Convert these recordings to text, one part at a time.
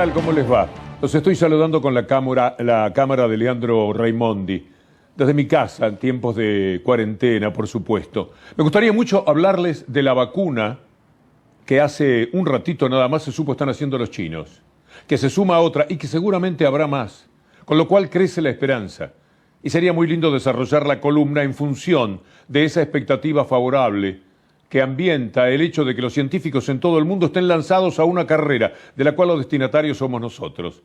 tal? ¿Cómo les va? Los estoy saludando con la cámara de Leandro Raimondi, desde mi casa, en tiempos de cuarentena, por supuesto. Me gustaría mucho hablarles de la vacuna que hace un ratito nada más se supo están haciendo los chinos, que se suma a otra y que seguramente habrá más, con lo cual crece la esperanza. Y sería muy lindo desarrollar la columna en función de esa expectativa favorable que ambienta el hecho de que los científicos en todo el mundo estén lanzados a una carrera de la cual los destinatarios somos nosotros.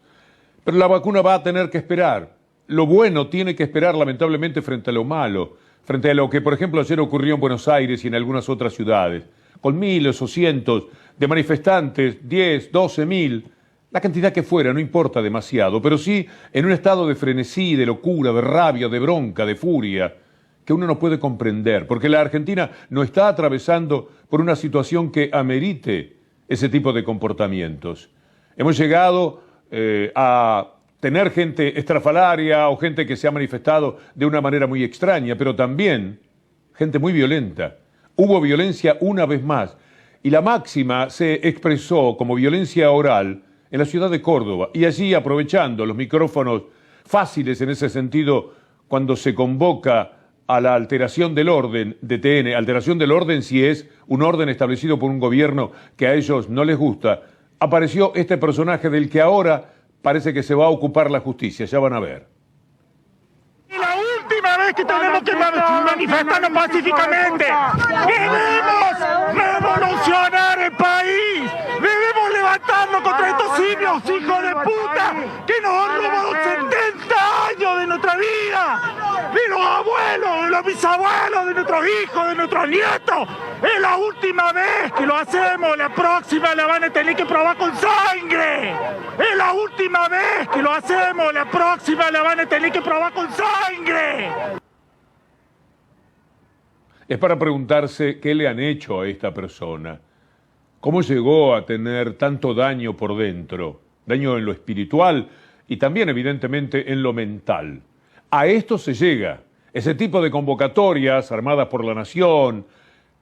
Pero la vacuna va a tener que esperar. Lo bueno tiene que esperar, lamentablemente, frente a lo malo, frente a lo que, por ejemplo, ayer ocurrió en Buenos Aires y en algunas otras ciudades, con miles o cientos de manifestantes, 10, 12 mil, la cantidad que fuera, no importa demasiado, pero sí en un estado de frenesí, de locura, de rabia, de bronca, de furia, que uno no puede comprender, porque la Argentina no está atravesando por una situación que amerite ese tipo de comportamientos. Hemos llegado a tener gente estrafalaria o gente que se ha manifestado de una manera muy extraña, pero también gente muy violenta. Hubo violencia una vez más, y la máxima se expresó como violencia oral en la ciudad de Córdoba, y allí, aprovechando los micrófonos fáciles en ese sentido, cuando se convoca a la alteración del orden de TN, alteración del orden si es un orden establecido por un gobierno que a ellos no les gusta, apareció este personaje del que ahora parece que se va a ocupar la justicia, ya van a ver. La última vez que tenemos que manifestarnos pacíficamente. Debemos revolucionar el país. Debemos levantarnos contra estos simios, hijos de puta, que nos han robado 70 años de nuestra vida. De los abuelos, de los bisabuelos, de nuestros hijos, de nuestros nietos. Es la última vez que lo hacemos. La próxima la van a tener que probar con sangre. Es la última vez que lo hacemos. La próxima la van a tener que probar con sangre. Es para preguntarse qué le han hecho a esta persona. ¿Cómo llegó a tener tanto daño por dentro? Daño en lo espiritual y también, evidentemente, en lo mental. A esto se llega. Ese tipo de convocatorias armadas por La Nación,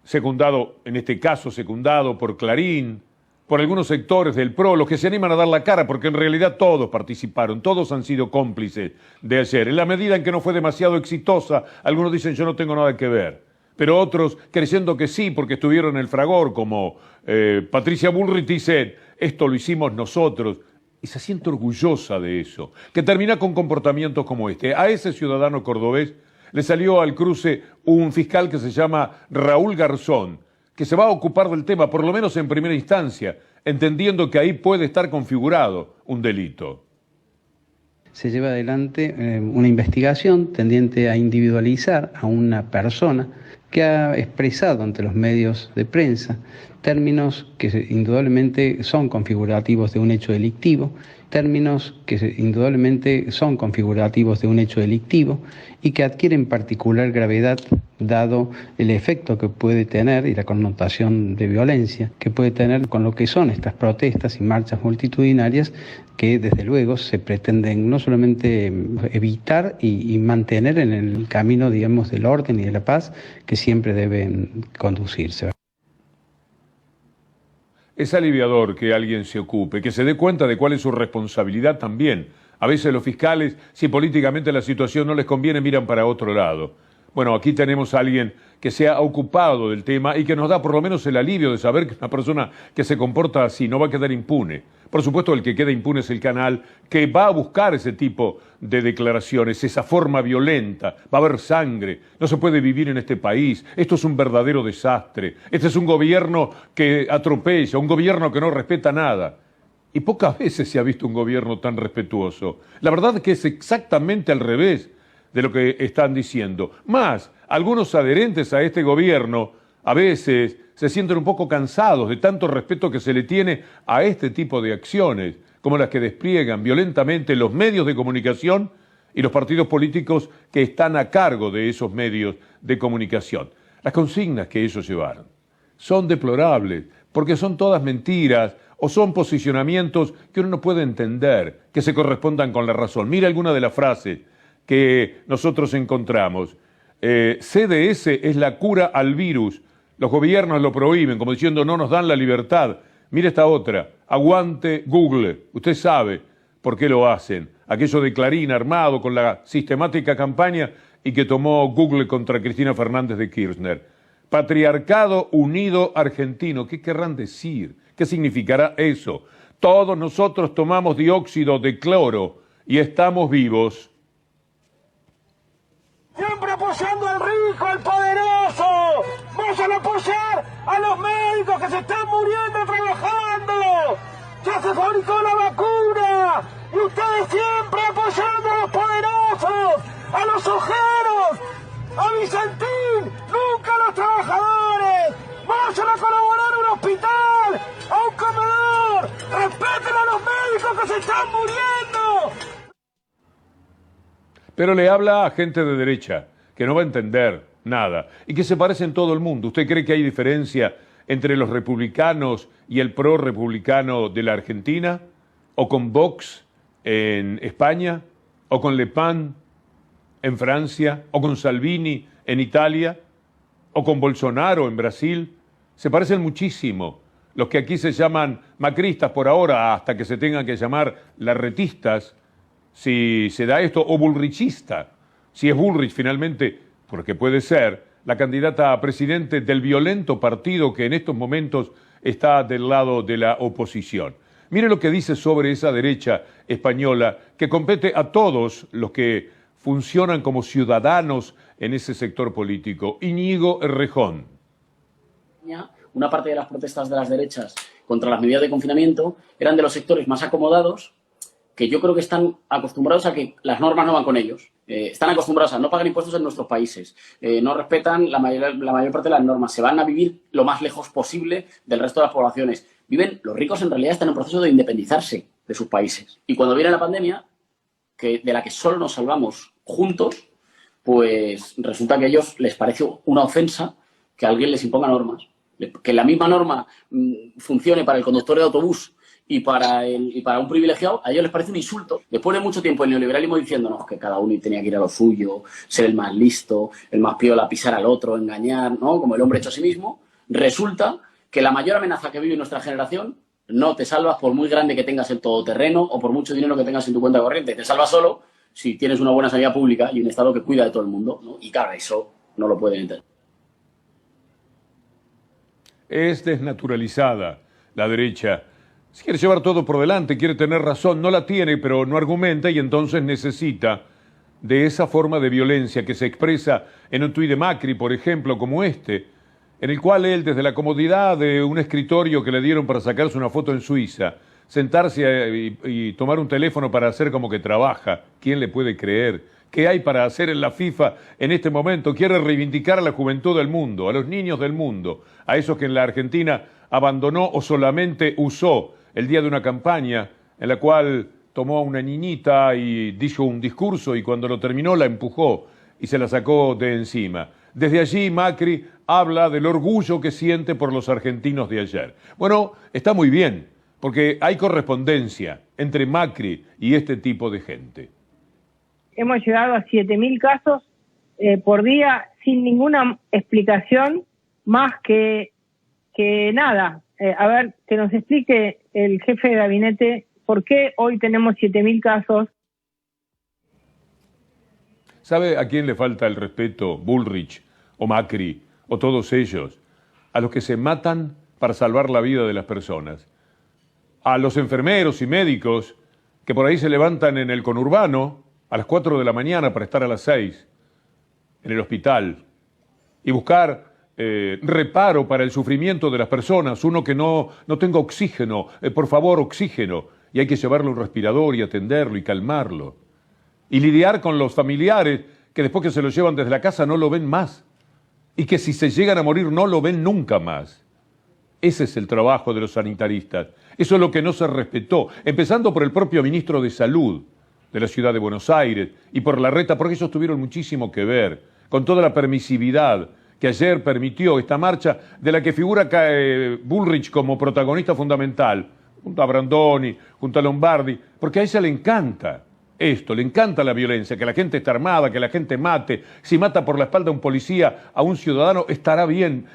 secundado, en este caso secundado por Clarín, por algunos sectores del PRO, los que se animan a dar la cara, porque en realidad todos participaron, todos han sido cómplices de ayer. En la medida en que no fue demasiado exitosa, algunos dicen yo no tengo nada que ver, pero otros creyendo que sí, porque estuvieron en el fragor, como Patricia Bullrich dice, esto lo hicimos nosotros. Y se siente orgullosa de eso, que termina con comportamientos como este. A ese ciudadano cordobés le salió al cruce un fiscal que se llama Raúl Garzón, que se va a ocupar del tema, por lo menos en primera instancia, entendiendo que ahí puede estar configurado un delito. Se lleva adelante una investigación tendiente a individualizar a una persona que ha expresado ante los medios de prensa términos que indudablemente son configurativos de un hecho delictivo, y que adquieren particular gravedad dado el efecto que puede tener y la connotación de violencia que puede tener con lo que son estas protestas y marchas multitudinarias que desde luego se pretenden no solamente evitar y mantener en el camino, digamos, del orden y de la paz que siempre deben conducirse. Es aliviador que alguien se ocupe, que se dé cuenta de cuál es su responsabilidad también. A veces los fiscales, si políticamente la situación no les conviene, miran para otro lado. Bueno, aquí tenemos a alguien que se ha ocupado del tema y que nos da por lo menos el alivio de saber que una persona que se comporta así no va a quedar impune. Por supuesto, el que queda impune es el canal que va a buscar ese tipo de declaraciones, esa forma violenta. Va a haber sangre, no se puede vivir en este país. Esto es un verdadero desastre. Este es un gobierno que atropella, un gobierno que no respeta nada. Y pocas veces se ha visto un gobierno tan respetuoso. La verdad es que es exactamente al revés de lo que están diciendo. Más, algunos adherentes a este gobierno a veces se sienten un poco cansados de tanto respeto que se le tiene a este tipo de acciones, como las que despliegan violentamente los medios de comunicación y los partidos políticos que están a cargo de esos medios de comunicación. Las consignas que ellos llevaron son deplorables, porque son todas mentiras o son posicionamientos que uno no puede entender, que se correspondan con la razón. Mira alguna de las frases que nosotros encontramos. CDS es la cura al virus. Los gobiernos lo prohíben, como diciendo no nos dan la libertad. Mira esta otra. Aguante Google. Usted sabe por qué lo hacen. Aquello de Clarín armado con la sistemática campaña y que tomó Google contra Cristina Fernández de Kirchner. Patriarcado Unido Argentino. ¿Qué querrán decir? ¿Qué significará eso? Todos nosotros tomamos dióxido de cloro y estamos vivos. Siempre apoyando al rico, al poderoso. Vayan a apoyar a los médicos que se están muriendo trabajando. Ya se fabricó la vacuna. Y ustedes siempre apoyando a los poderosos, a los ojeros, a Vicentín, nunca a los trabajadores. Vayan a colaborar a un hospital, a un comedor. Respeten a los médicos que se están muriendo. Pero le habla a gente de derecha, que no va a entender nada, y que se parece en todo el mundo. ¿Usted cree que hay diferencia entre los republicanos y el pro-republicano de la Argentina? ¿O con Vox en España? ¿O con Le Pen en Francia? ¿O con Salvini en Italia? ¿O con Bolsonaro en Brasil? Se parecen muchísimo. Los que aquí se llaman macristas por ahora, hasta que se tengan que llamar larretistas, si se da esto, o bullrichista, si es Bullrich finalmente, porque puede ser, la candidata a presidente del violento partido que en estos momentos está del lado de la oposición. Mire lo que dice sobre esa derecha española que compete a todos los que funcionan como ciudadanos en ese sector político. Íñigo Errejón. Una parte de las protestas de las derechas contra las medidas de confinamiento eran de los sectores más acomodados, que yo creo que están acostumbrados a que las normas no van con ellos. Están acostumbrados a no pagar impuestos en nuestros países, no respetan la mayor parte de las normas, se van a vivir lo más lejos posible del resto de las poblaciones. Los ricos en realidad están en proceso de independizarse de sus países. Y cuando viene la pandemia, de la que solo nos salvamos juntos, pues resulta que a ellos les parece una ofensa que alguien les imponga normas. Que la misma norma funcione para el conductor de autobús y para un privilegiado, a ellos les parece un insulto. Después de mucho tiempo el neoliberalismo diciéndonos que cada uno tenía que ir a lo suyo, ser el más listo, el más piola, pisar al otro, engañar, ¿no? Como el hombre hecho a sí mismo, resulta que la mayor amenaza que vive nuestra generación no te salvas por muy grande que tengas el todoterreno o por mucho dinero que tengas en tu cuenta corriente. Te salvas solo si tienes una buena sanidad pública y un Estado que cuida de todo el mundo, ¿no? Y claro, eso no lo pueden entender. Es desnaturalizada la derecha. Si quiere llevar todo por delante, quiere tener razón, no la tiene, pero no argumenta y entonces necesita de esa forma de violencia que se expresa en un tuit de Macri, por ejemplo, como este, en el cual él, desde la comodidad de un escritorio que le dieron para sacarse una foto en Suiza, sentarse y tomar un teléfono para hacer como que trabaja, ¿quién le puede creer? ¿Qué hay para hacer en la FIFA en este momento? Quiere reivindicar a la juventud del mundo, a los niños del mundo, a esos que en la Argentina abandonó o solamente usó el día de una campaña en la cual tomó a una niñita y dijo un discurso y cuando lo terminó la empujó y se la sacó de encima. Desde allí Macri habla del orgullo que siente por los argentinos de ayer. Bueno, está muy bien, porque hay correspondencia entre Macri y este tipo de gente. Hemos llegado a 7.000 casos por día sin ninguna explicación más que nada. A ver, que nos explique el jefe de gabinete por qué hoy tenemos 7.000 casos. ¿Sabe a quién le falta el respeto? Bullrich o Macri o todos ellos. A los que se matan para salvar la vida de las personas. A los enfermeros y médicos que por ahí se levantan en el conurbano a las 4 de la mañana para estar a las 6 en el hospital y buscar reparo para el sufrimiento de las personas, uno que no tenga oxígeno, por favor oxígeno, y hay que llevarlo a un respirador y atenderlo y calmarlo. Y lidiar con los familiares que después que se lo llevan desde la casa no lo ven más, y que si se llegan a morir no lo ven nunca más. Ese es el trabajo de los sanitaristas. Eso es lo que no se respetó, empezando por el propio ministro de Salud de la ciudad de Buenos Aires y por Larreta, porque ellos tuvieron muchísimo que ver con toda la permisividad que ayer permitió esta marcha de la que figura Bullrich como protagonista fundamental, junto a Brandoni, junto a Lombardi, porque a ella le encanta esto, le encanta la violencia, que la gente esté armada, que la gente mate. Si mata por la espalda a un policía, a un ciudadano, está bien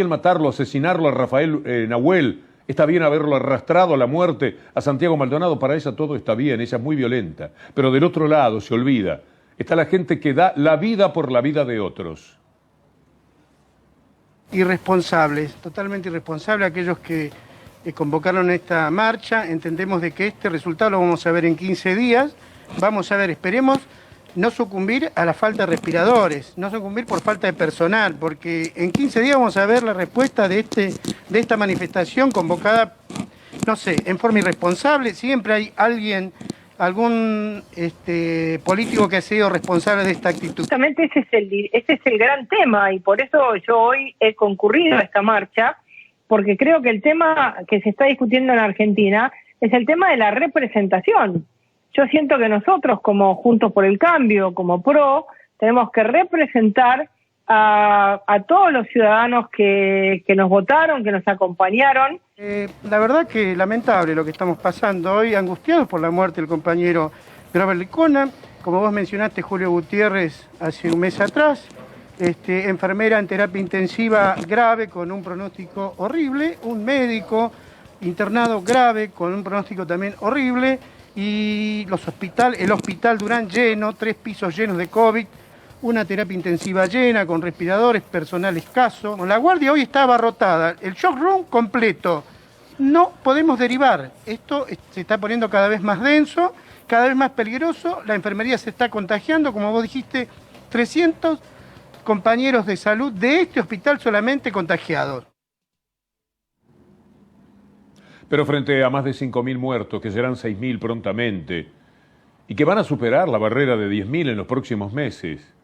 matarlo, asesinarlo a Rafael Nahuel Está bien haberlo arrastrado a la muerte a Santiago Maldonado, para ella todo está bien, ella es muy violenta. Pero del otro lado, se olvida, está la gente que da la vida por la vida de otros. Irresponsables, totalmente irresponsables aquellos que convocaron esta marcha. Entendemos de que este resultado lo vamos a ver en 15 días. Vamos a ver, esperemos no sucumbir a la falta de respiradores, no sucumbir por falta de personal, porque en 15 días vamos a ver la respuesta de esta manifestación convocada, no sé, en forma irresponsable. Siempre hay algún político que ha sido responsable de esta actitud. Justamente ese es el gran tema, y por eso yo hoy he concurrido a esta marcha, porque creo que el tema que se está discutiendo en Argentina es el tema de la representación. Yo siento que nosotros, como Juntos por el Cambio, como PRO, tenemos que representar a todos los ciudadanos que nos votaron, que nos acompañaron. La verdad que lamentable lo que estamos pasando hoy, angustiados por la muerte del compañero Grover Licona. Como vos mencionaste, Julio Gutiérrez, hace un mes atrás, enfermera en terapia intensiva grave con un pronóstico horrible, un médico internado grave con un pronóstico también horrible, y el hospital Durán lleno, 3 pisos llenos de COVID, una terapia intensiva llena, con respiradores, personal escaso. La guardia hoy está abarrotada, el shock room completo. No podemos derivar. Esto se está poniendo cada vez más denso, cada vez más peligroso. La enfermería se está contagiando, como vos dijiste, 300 compañeros de salud de este hospital solamente contagiados. Pero frente a más de 5.000 muertos, que serán 6.000 prontamente, y que van a superar la barrera de 10.000 en los próximos meses,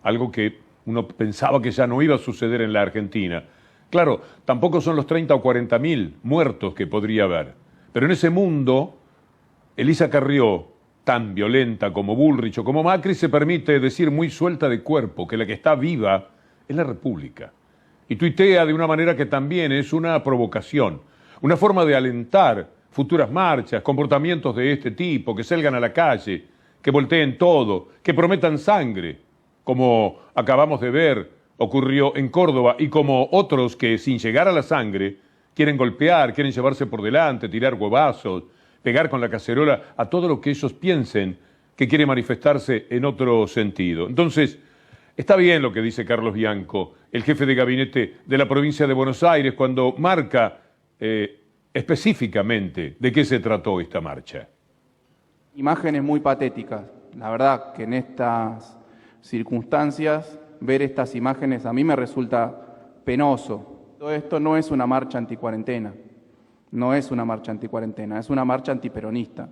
algo que uno pensaba que ya no iba a suceder en la Argentina. Claro, tampoco son los 30 o 40.000 muertos que podría haber. Pero en ese mundo, Elisa Carrió, tan violenta como Bullrich o como Macri, se permite decir muy suelta de cuerpo que la que está viva es la República. Y tuitea de una manera que también es una provocación, una forma de alentar futuras marchas, comportamientos de este tipo, que salgan a la calle, que volteen todo, que prometan sangre, como acabamos de ver ocurrió en Córdoba, y como otros que sin llegar a la sangre quieren golpear, quieren llevarse por delante, tirar huevazos, pegar con la cacerola a todo lo que ellos piensen que quiere manifestarse en otro sentido. Entonces, está bien lo que dice Carlos Bianco, el jefe de gabinete de la provincia de Buenos Aires, cuando marca específicamente de qué se trató esta marcha. Imágenes muy patéticas. La verdad que en estas circunstancias ver estas imágenes a mí me resulta penoso. Todo esto no es una marcha anticuarentena, no es una marcha anticuarentena, es una marcha antiperonista.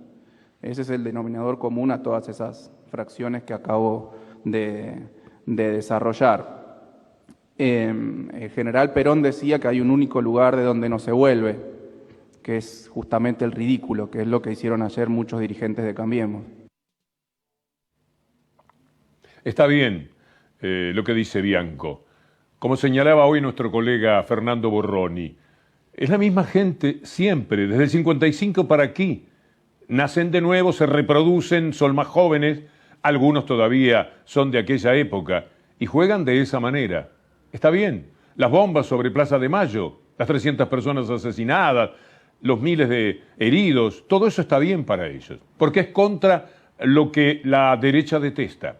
Ese es el denominador común a todas esas fracciones que acabo de desarrollar. El general Perón decía que hay un único lugar de donde no se vuelve, que es justamente el ridículo, que es lo que hicieron ayer muchos dirigentes de Cambiemos. Está bien lo que dice Bianco. Como señalaba hoy nuestro colega Fernando Borroni, es la misma gente siempre, desde el 55 para aquí. Nacen de nuevo, se reproducen, son más jóvenes, algunos todavía son de aquella época y juegan de esa manera. Está bien, las bombas sobre Plaza de Mayo, las 300 personas asesinadas, los miles de heridos, todo eso está bien para ellos, porque es contra lo que la derecha detesta.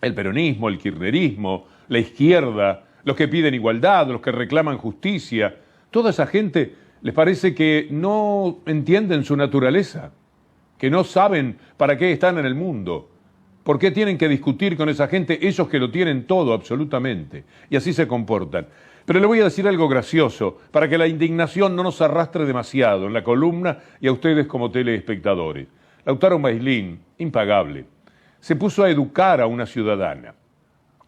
El peronismo, el kirchnerismo, la izquierda, los que piden igualdad, los que reclaman justicia, toda esa gente les parece que no entienden su naturaleza, que no saben para qué están en el mundo. ¿Por qué tienen que discutir con esa gente, ellos que lo tienen todo absolutamente? Y así se comportan. Pero le voy a decir algo gracioso, para que la indignación no nos arrastre demasiado en la columna y a ustedes como telespectadores. Lautaro Maislin, impagable, se puso a educar a una ciudadana.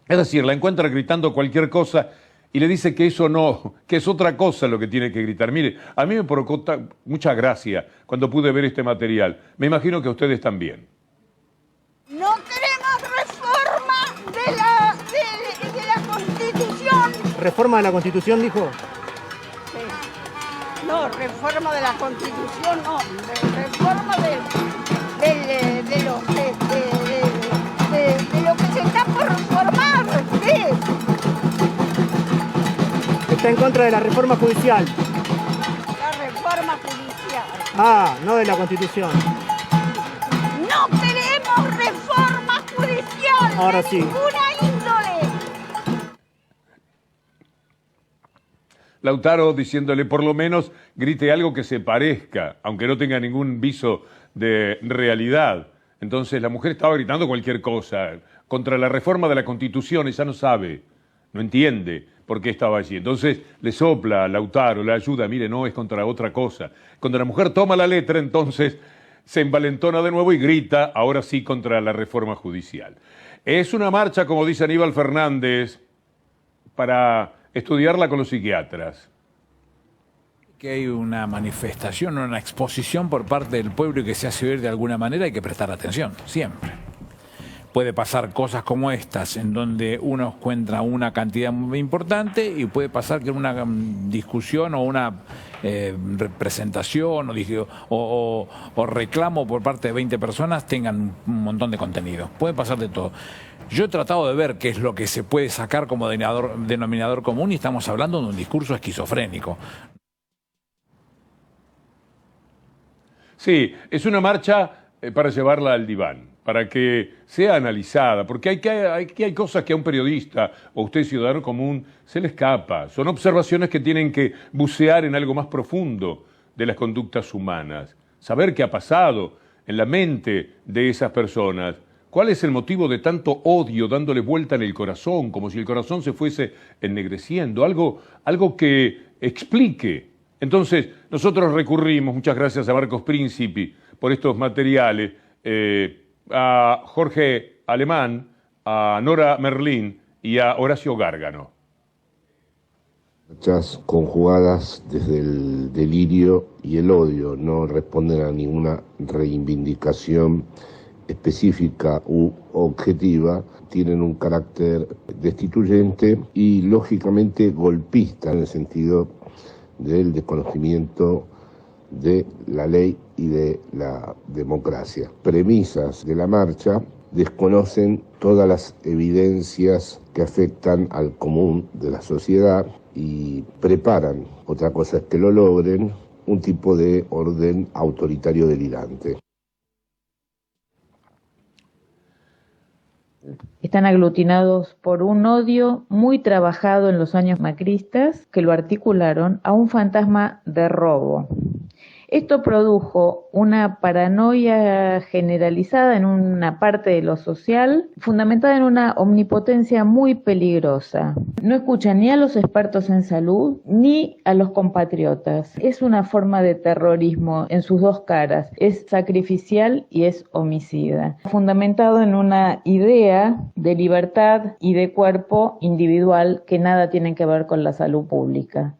Es decir, la encuentra gritando cualquier cosa y le dice que eso no, que es otra cosa lo que tiene que gritar. Mire, a mí me provocó mucha gracia cuando pude ver este material. Me imagino que a ustedes también. No queremos reforma de la Constitución. ¿Reforma de la Constitución, dijo? Sí. No, reforma de la Constitución, no. Reforma de lo que se está por reformar. ¿Sí? Está en contra de la reforma judicial. La reforma judicial. Ah, no de la Constitución. No queremos reforma judicial Ahora de sí. ninguna índole. Lautaro diciéndole por lo menos grite algo que se parezca, aunque no tenga ningún viso de realidad. Entonces la mujer estaba gritando cualquier cosa contra la reforma de la Constitución, ella no sabe, no entiende por qué estaba allí. Entonces le sopla a Lautaro, le ayuda, mire, no, es contra otra cosa. Cuando la mujer toma la letra, entonces se envalentona de nuevo y grita, ahora sí, contra la reforma judicial. Es una marcha, como dice Aníbal Fernández, para estudiarla con los psiquiatras. Que hay una manifestación, una exposición por parte del pueblo y que se hace ver de alguna manera, hay que prestar atención, siempre. Puede pasar cosas como estas, en donde uno encuentra una cantidad muy importante y puede pasar que una discusión o una representación o reclamo por parte de 20 personas tengan un montón de contenido. Puede pasar de todo. Yo he tratado de ver qué es lo que se puede sacar como denominador común y estamos hablando de un discurso esquizofrénico. Sí, es una marcha para llevarla al diván, para que sea analizada, porque hay cosas que a un periodista o a usted ciudadano común se le escapa. Son observaciones que tienen que bucear en algo más profundo de las conductas humanas, saber qué ha pasado en la mente de esas personas. ¿Cuál es el motivo de tanto odio dándole vuelta en el corazón, como si el corazón se fuese ennegreciendo? Algo que explique. Entonces, nosotros recurrimos, muchas gracias a Marcos Príncipe por estos materiales, a Jorge Alemán, a Nora Merlín y a Horacio Gárgano. Marchas conjugadas desde el delirio y el odio, no responden a ninguna reivindicación específica u objetiva, tienen un carácter destituyente y lógicamente golpista en el sentido del desconocimiento de la ley y de la democracia. Premisas de la marcha desconocen todas las evidencias que afectan al común de la sociedad y preparan, otra cosa es que lo logren, un tipo de orden autoritario delirante. Están aglutinados por un odio muy trabajado en los años macristas que lo articularon a un fantasma de robo. Esto produjo una paranoia generalizada en una parte de lo social, fundamentada en una omnipotencia muy peligrosa. No escuchan ni a los expertos en salud ni a los compatriotas. Es una forma de terrorismo en sus dos caras. Es sacrificial y es homicida. Fundamentado en una idea de libertad y de cuerpo individual que nada tienen que ver con la salud pública.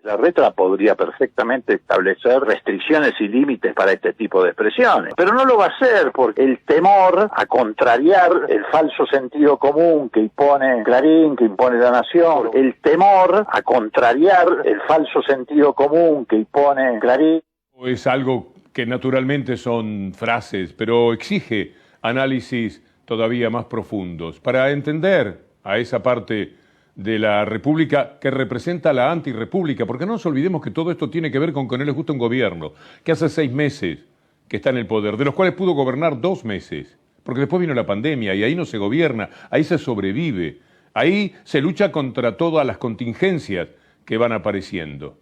La Reta podría perfectamente establecer restricciones y límites para este tipo de expresiones, pero no lo va a hacer porque el temor a contrariar el falso sentido común que impone Clarín, que impone La Nación, el temor a contrariar el falso sentido común que impone Clarín. Es algo que naturalmente son frases, pero exige análisis todavía más profundos para entender a esa parte de la República que representa la antirrepública, porque no nos olvidemos que todo esto tiene que ver con que no les gusta un gobierno, que hace 6 meses que está en el poder, de los cuales pudo gobernar 2 meses, porque después vino la pandemia y ahí no se gobierna, ahí se sobrevive, ahí se lucha contra todas las contingencias que van apareciendo.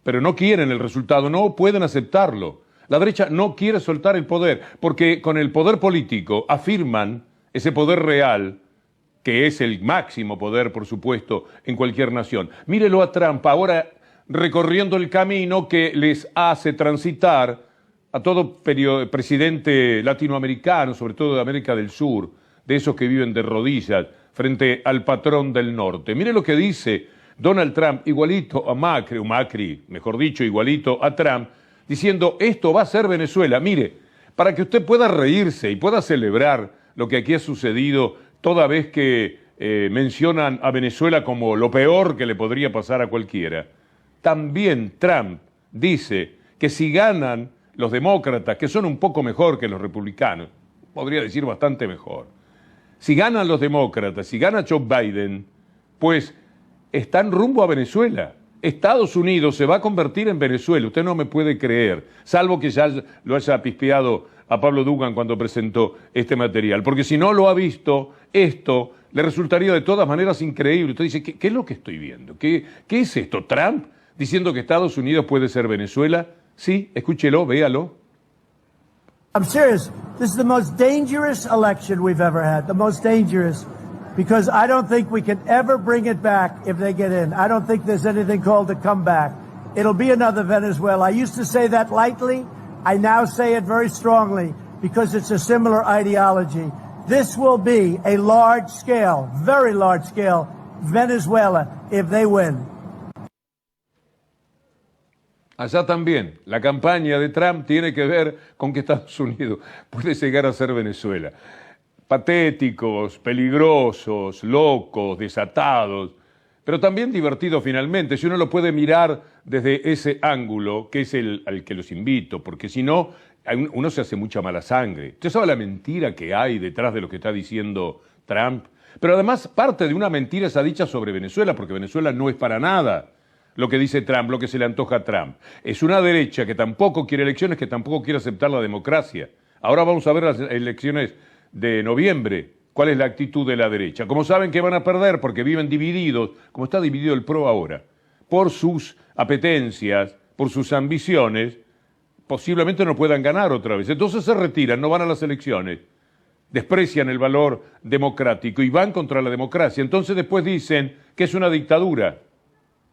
Pero no quieren el resultado, no pueden aceptarlo. La derecha no quiere soltar el poder, porque con el poder político afirman ese poder real, que es el máximo poder, por supuesto, en cualquier nación. Mírelo a Trump ahora recorriendo el camino que les hace transitar a todo presidente latinoamericano, sobre todo de América del Sur, de esos que viven de rodillas frente al patrón del norte. Mire lo que dice Donald Trump, igualito a Macri, mejor dicho, igualito a Trump, diciendo, esto va a ser Venezuela. Mire, para que usted pueda reírse y pueda celebrar lo que aquí ha sucedido toda vez que mencionan a Venezuela como lo peor que le podría pasar a cualquiera. También Trump dice que si ganan los demócratas, que son un poco mejor que los republicanos, podría decir bastante mejor, si ganan los demócratas, si gana Joe Biden, pues están rumbo a Venezuela. Estados Unidos se va a convertir en Venezuela, usted no me puede creer, salvo que ya lo haya pispeado a Pablo Dugan cuando presentó este material, porque si no lo ha visto, esto le resultaría de todas maneras increíble. Usted dice, ¿qué es lo que estoy viendo? ¿Qué es esto? ¿Trump diciendo que Estados Unidos puede ser Venezuela? Sí, escúchelo, véalo. I'm serious. This is the most dangerous election we've ever had, the most dangerous, because I don't think we can ever bring it back if they get in. I don't think there's anything called a comeback. It'll be another Venezuela. I used to say that lightly. I now say it very strongly because it's a similar ideology. This will be a large scale, very large scale Venezuela if they win. Allá también, la campaña de Trump tiene que ver con que Estados Unidos puede llegar a ser Venezuela. Patéticos, peligrosos, locos, desatados, pero también divertidos finalmente, si uno lo puede mirar desde ese ángulo, que es al que los invito, porque si no, uno se hace mucha mala sangre. Usted sabe la mentira que hay detrás de lo que está diciendo Trump, pero además parte de una mentira esa dicha sobre Venezuela, porque Venezuela no es para nada lo que dice Trump, lo que se le antoja a Trump. Es una derecha que tampoco quiere elecciones, que tampoco quiere aceptar la democracia. Ahora vamos a ver las elecciones de noviembre. ¿Cuál es la actitud de la derecha? Como saben que van a perder porque viven divididos, como está dividido el PRO ahora, por sus apetencias, por sus ambiciones, posiblemente no puedan ganar otra vez. Entonces se retiran, no van a las elecciones, desprecian el valor democrático y van contra la democracia. Entonces después dicen que es una dictadura.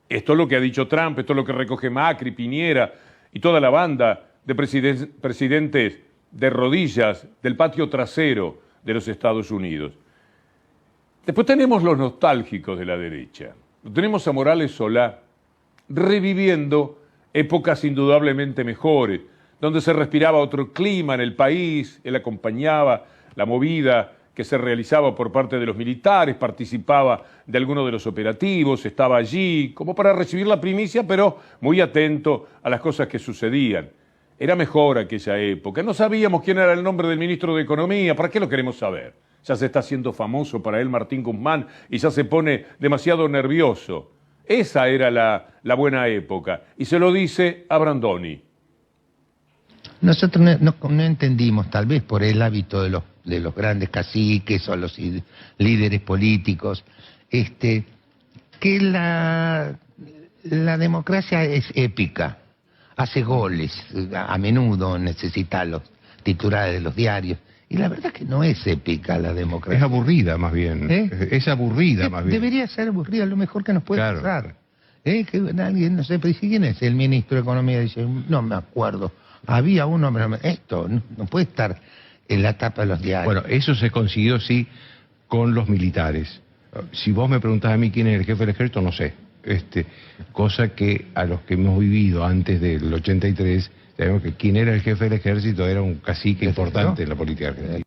Esto es lo que ha dicho Trump, esto es lo que recoge Macri, Piñera y toda la banda de presidentes de rodillas del patio trasero de los Estados Unidos. Después tenemos los nostálgicos de la derecha. Tenemos a Morales Solá reviviendo épocas indudablemente mejores, donde se respiraba otro clima en el país, él acompañaba la movida que se realizaba por parte de los militares, participaba de algunos de los operativos, estaba allí como para recibir la primicia, pero muy atento a las cosas que sucedían. Era mejor aquella época. No sabíamos quién era el nombre del ministro de Economía. ¿Para qué lo queremos saber? Ya se está haciendo famoso para él Martín Guzmán y ya se pone demasiado nervioso. Esa era la buena época. Y se lo dice a Brandoni. Nosotros no entendimos, tal vez por el hábito de los grandes caciques o los líderes políticos, que la democracia es épica, hace goles, a menudo necesita los titulares de los diarios, y la verdad que no es épica la democracia. Es aburrida más bien, es aburrida más bien. Debería ser aburrida, lo mejor que nos puede pasar. Que alguien, no sé, pero ¿quién es el ministro de Economía? Dice, no me acuerdo. Había uno, esto no puede estar en la tapa de los diarios. Bueno, eso se consiguió, sí, con los militares. Si vos me preguntás a mí quién es el jefe del ejército, no sé. Cosa que a los que hemos vivido antes del 83, sabemos que quien era el jefe del ejército era un cacique importante en la política argentina.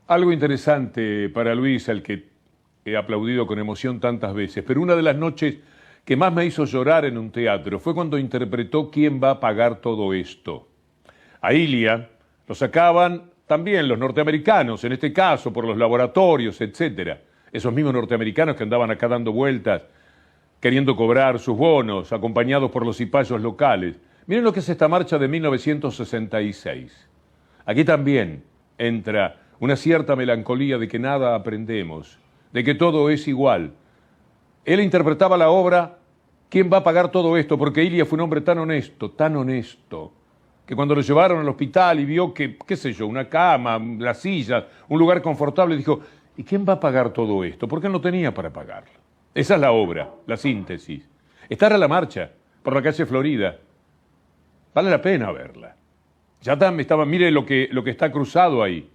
Algo interesante para Luis, al que he aplaudido con emoción tantas veces, pero una de las noches que más me hizo llorar en un teatro fue cuando interpretó ¿Quién va a pagar todo esto? A Ilia lo sacaban también los norteamericanos, en este caso por los laboratorios, etcétera. Esos mismos norteamericanos que andaban acá dando vueltas, queriendo cobrar sus bonos, acompañados por los cipayos locales. Miren lo que es esta marcha de 1966. Aquí también entra una cierta melancolía de que nada aprendemos, de que todo es igual. Él interpretaba la obra ¿Quién va a pagar todo esto? Porque Ilia fue un hombre tan honesto, que cuando lo llevaron al hospital y vio que, qué sé yo, una cama, las sillas, un lugar confortable, dijo, ¿y quién va a pagar todo esto? Porque él no tenía para pagarlo. Esa es la obra, la síntesis. Estar a la marcha por la calle Florida, vale la pena verla. Ya estaba, mire lo que está cruzado ahí.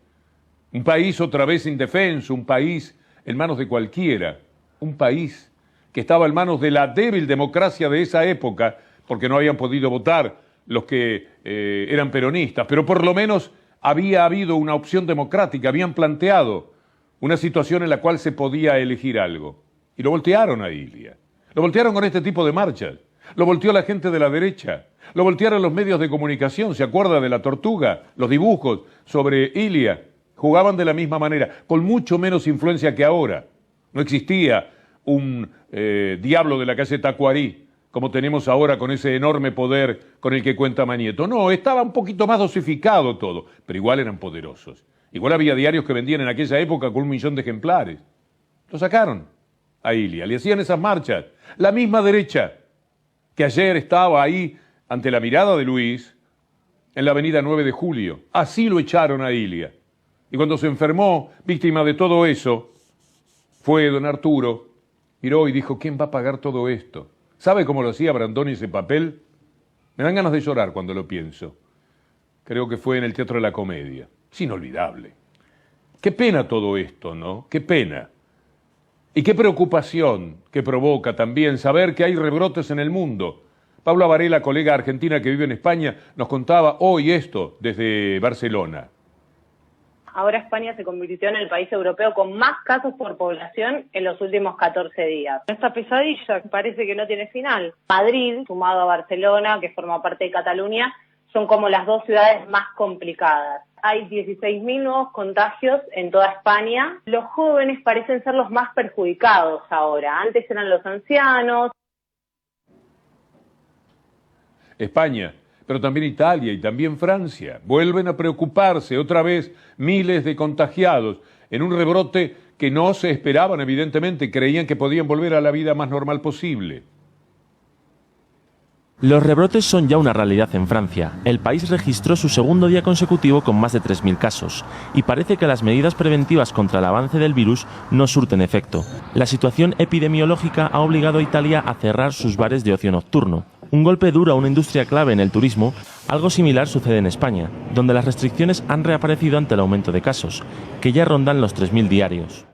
Un país otra vez indefenso, un país en manos de cualquiera, un país que estaba en manos de la débil democracia de esa época, porque no habían podido votar los que eran peronistas, pero por lo menos había habido una opción democrática, habían planteado una situación en la cual se podía elegir algo. Y lo voltearon a Ilia. Lo voltearon con este tipo de marchas. Lo volteó la gente de la derecha. Lo voltearon los medios de comunicación. ¿Se acuerda de la tortuga? Los dibujos sobre Ilia. Jugaban de la misma manera, con mucho menos influencia que ahora. No existía un diablo de la calle Tacuarí, como tenemos ahora con ese enorme poder con el que cuenta Manieto. No, estaba un poquito más dosificado todo, pero igual eran poderosos. Igual había diarios que vendían en aquella época con 1 millón de ejemplares. Lo sacaron a Ilia, le hacían esas marchas. La misma derecha que ayer estaba ahí ante la mirada de Luis, en la avenida 9 de Julio. Así lo echaron a Ilia. Y cuando se enfermó, víctima de todo eso, fue don Arturo, miró y dijo, ¿quién va a pagar todo esto? ¿Sabe cómo lo hacía Brandoni ese papel? Me dan ganas de llorar cuando lo pienso. Creo que fue en el Teatro de la Comedia. Es inolvidable. Qué pena todo esto, ¿no? Qué pena. Y qué preocupación que provoca también saber que hay rebrotes en el mundo. Paula Varela, colega argentina que vive en España, nos contaba hoy esto desde Barcelona. Ahora España se convirtió en el país europeo con más casos por población en los últimos 14 días. Esta pesadilla parece que no tiene final. Madrid, sumado a Barcelona, que forma parte de Cataluña, son como las dos ciudades más complicadas. Hay 16.000 nuevos contagios en toda España. Los jóvenes parecen ser los más perjudicados ahora. Antes eran los ancianos. España, pero también Italia y también Francia vuelven a preocuparse otra vez, miles de contagiados en un rebrote que no se esperaban evidentemente, creían que podían volver a la vida más normal posible. Los rebrotes son ya una realidad en Francia. El país registró su segundo día consecutivo con más de 3.000 casos y parece que las medidas preventivas contra el avance del virus no surten efecto. La situación epidemiológica ha obligado a Italia a cerrar sus bares de ocio nocturno. Un golpe duro a una industria clave en el turismo. Algo similar sucede en España, donde las restricciones han reaparecido ante el aumento de casos, que ya rondan los 3.000 diarios.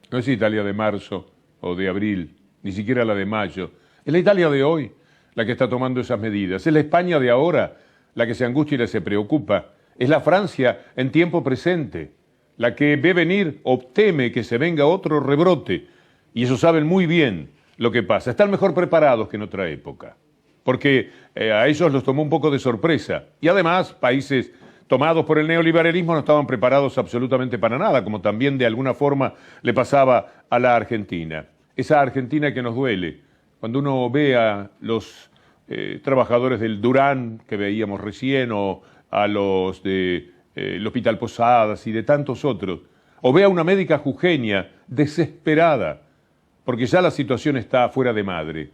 No es Italia de marzo o de abril, ni siquiera la de mayo. Es la Italia de hoy la que está tomando esas medidas. Es la España de ahora la que se angustia y la se preocupa. Es la Francia en tiempo presente la que ve venir o teme que se venga otro rebrote. Y eso saben muy bien lo que pasa. Están mejor preparados que en otra época, porque a ellos los tomó un poco de sorpresa. Y además, países tomados por el neoliberalismo no estaban preparados absolutamente para nada, como también de alguna forma le pasaba a la Argentina. Esa Argentina que nos duele. Cuando uno ve a los trabajadores del Durán, que veíamos recién, o a los del Hospital Posadas y de tantos otros, o ve a una médica jujeña desesperada, porque ya la situación está fuera de madre.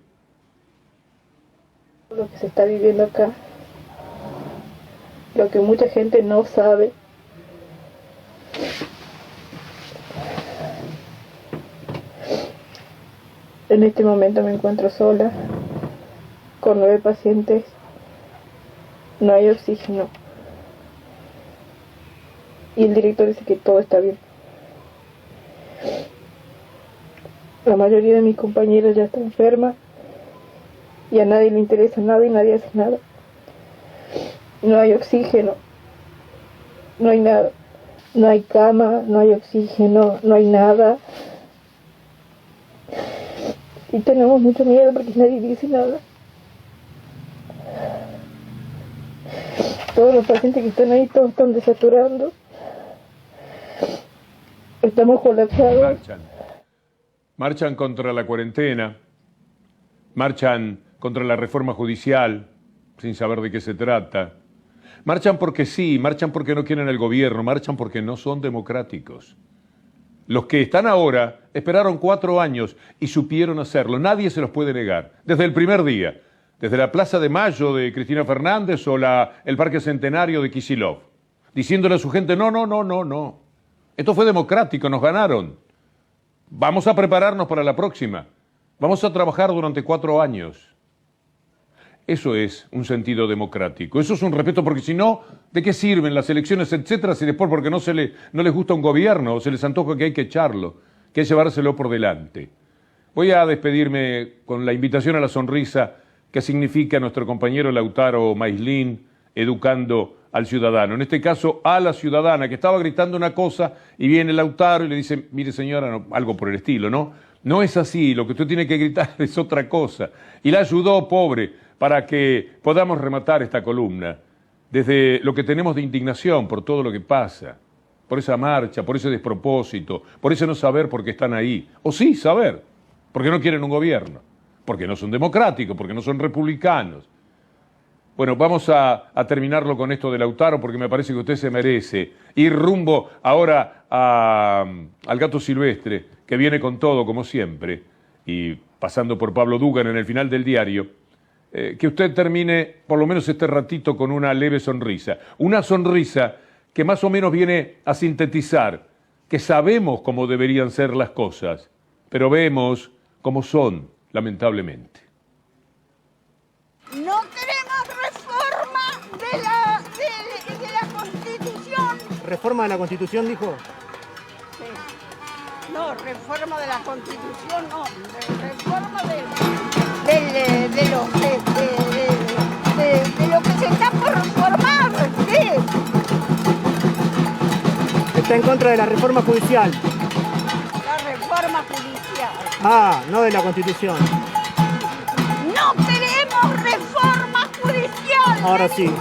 Lo que se está viviendo acá, lo que mucha gente no sabe. En este momento me encuentro sola, con 9 pacientes, no hay oxígeno. Y el director dice que todo está bien. La mayoría de mis compañeros ya está enferma y a nadie le interesa nada y nadie hace nada. No hay oxígeno, no hay nada. No hay cama, no hay oxígeno, no hay nada. Y tenemos mucho miedo porque nadie dice nada. Todos los pacientes que están ahí, todos están desaturando. Estamos colapsados. Marchan contra la cuarentena, marchan contra la reforma judicial, sin saber de qué se trata. Marchan porque sí, marchan porque no quieren el gobierno, marchan porque no son democráticos. Los que están ahora esperaron 4 años y supieron hacerlo. Nadie se los puede negar. Desde el primer día, desde la Plaza de Mayo de Cristina Fernández o el Parque Centenario de Kicillof, diciéndole a su gente, no, no, no, no, no. Esto fue democrático, nos ganaron. Vamos a prepararnos para la próxima. Vamos a trabajar durante 4 años. Eso es un sentido democrático. Eso es un respeto, porque si no, ¿de qué sirven las elecciones, etcétera, si después porque no les gusta un gobierno o se les antoja que hay que echarlo, que hay que llevárselo por delante? Voy a despedirme con la invitación a la sonrisa que significa nuestro compañero Lautaro Maislin educando al ciudadano, en este caso a la ciudadana que estaba gritando una cosa y viene Lautaro y le dice, mire señora, no, algo por el estilo, ¿no? No es así, lo que usted tiene que gritar es otra cosa. Y la ayudó, pobre, para que podamos rematar esta columna desde lo que tenemos de indignación por todo lo que pasa. por esa marcha, por ese despropósito, por ese no saber por qué están ahí. O sí, saber, porque no quieren un gobierno, porque no son democráticos, porque no son republicanos. Bueno, vamos a terminarlo con esto de Lautaro, porque me parece que usted se merece ir rumbo ahora al Gato Silvestre, que viene con todo, como siempre, y pasando por Pablo Dugan en el final del diario, que usted termine por lo menos este ratito con una leve sonrisa. Una sonrisa que más o menos viene a sintetizar que sabemos cómo deberían ser las cosas, pero vemos cómo son, lamentablemente. No queremos reforma de la Constitución. ¿Reforma de la Constitución, dijo? Sí. No, reforma de la Constitución, no. Reforma de lo que se está por reformar. ¿Sí? Está en contra de la reforma judicial. La reforma judicial. Ah, no de la Constitución. No queremos reforma judicial. Ahora sí.